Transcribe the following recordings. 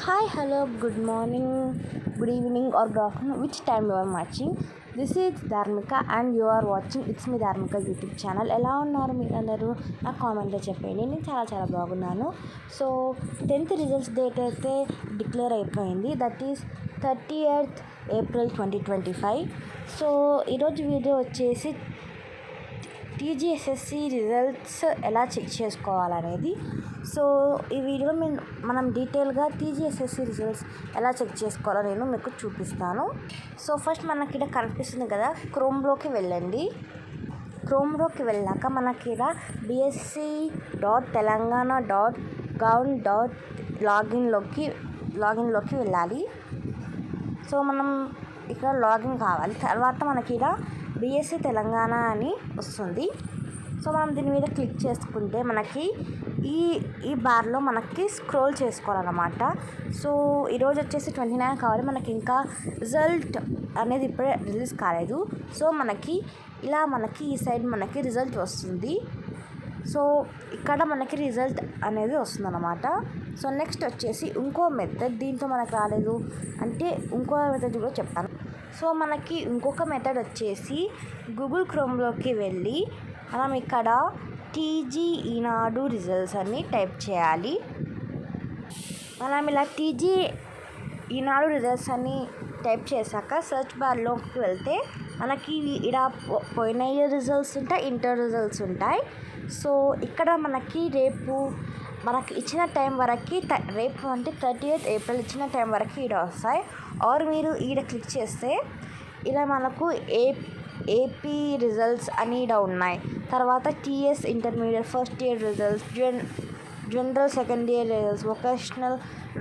Hi, hello, good morning, good evening, or good afternoon, which time you are watching. This is Dharmika and you are watching It's Me Dharmika YouTube channel. ఎలా ఉన్నారు మీరందరూ? నా కామెంట్లో చెప్పండి. నేను చాలా బాగున్నాను. సో 10th రిజల్ట్స్ డేట్ అయితే డిక్లేర్ అయిపోయింది. That is 30th April 2025. So ఈరోజు వీడియో వచ్చేసి టీజీఎస్ఎస్సి రిజల్ట్స్ ఎలా చెక్ చేసుకోవాలనేది. సో ఈ వీడియోలో మనం డీటెయిల్గా టీజీఎస్ఎస్సి రిజల్ట్స్ ఎలా చెక్ చేసుకోవాలో నేను మీకు చూపిస్తాను. సో ఫస్ట్ మనకి ఇక్కడ కనిపిస్తుంది కదా, క్రోమ్లోకి వెళ్ళండి. క్రోమ్లోకి వెళ్ళాక మనకి ఇక్కడ bsc.telangana.gov.లాగిన్లోకి వెళ్ళాలి. సో మనం ఇక్కడ లాగిన్ కావాలి. తర్వాత మనకి ఇక్కడ బీఎస్సీ తెలంగాణ అని వస్తుంది. సో మనం దీని మీద క్లిక్ చేసుకుంటే మనకి ఈ బార్లో మనకి స్క్రోల్ చేసుకోవాలన్నమాట. సో ఈరోజు వచ్చేసి 29 కావాలి. మనకి ఇంకా రిజల్ట్ అనేది ఇప్పుడే రిలీజ్ కాలేదు. సో మనకి ఈ సైడ్ మనకి రిజల్ట్ వస్తుంది. సో ఇక్కడ మనకి రిజల్ట్ అనేది వస్తుందన్నమాట. సో నెక్స్ట్ వచ్చేసి ఇంకో మెథడ్, దీంతో మనకు రాలేదు అంటే ఇంకో మెథడ్ కూడా చెప్తాను. సో మనకి ఇంకొక మెథడ్ వచ్చేసి గూగుల్ క్రోమ్లోకి వెళ్ళి మనం ఇక్కడ టీజీ ఈనాడు రిజల్ట్స్ అని టైప్ చేయాలి. మనం ఇలా టీజీ ఈనాడు రిజల్ట్స్ అని టైప్ చేశాక సెర్చ్ బార్లోకి వెళ్తే మనకి ఇక్కడ పోయిన ఇయర్ రిజల్ట్స్ ఉంటాయి, ఇంటర్ రిజల్ట్స్ ఉంటాయి. సో ఇక్కడ మనకి రేపు మనకి ఇచ్చిన టైం వరకు రేపు అంటే 30th April ఇచ్చిన టైం వరకు ఈడ వస్తాయి. ఆర్ మీరు ఈడ క్లిక్ చేస్తే ఇలా మనకు ఏపీ రిజల్ట్స్ అని ఈడ ఉన్నాయి. తర్వాత TS intermediate first year results, general second year results, vocational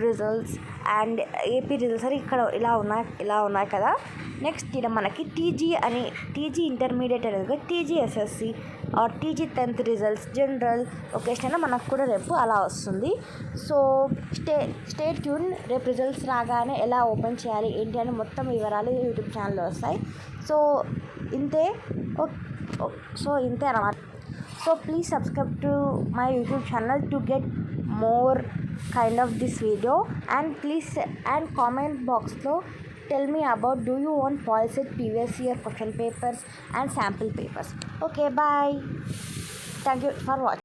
results and AP results అని ఇక్కడ ఇలా ఉన్నాయి కదా. నెక్స్ట్ ఇక్కడ మనకి టీజీ ఇంటర్మీడియట్ అనేది TGSSC or TG 10th results, general, vocational మనకు కూడా రేపు అలా వస్తుంది. So stay tune. రేపు రిజల్ట్స్ రాగానే ఎలా ఓపెన్ చేయాలి ఏంటి అని మొత్తం వివరాలు యూట్యూబ్ ఛానల్లో వస్తాయి. సో ఇంతే అన్నమాట. So please subscribe to my YouTube channel to get more kind of this video, and please and comment box lo tell me about do you want policy previous year question papers and sample papers. Okay, bye. Thank you for watching.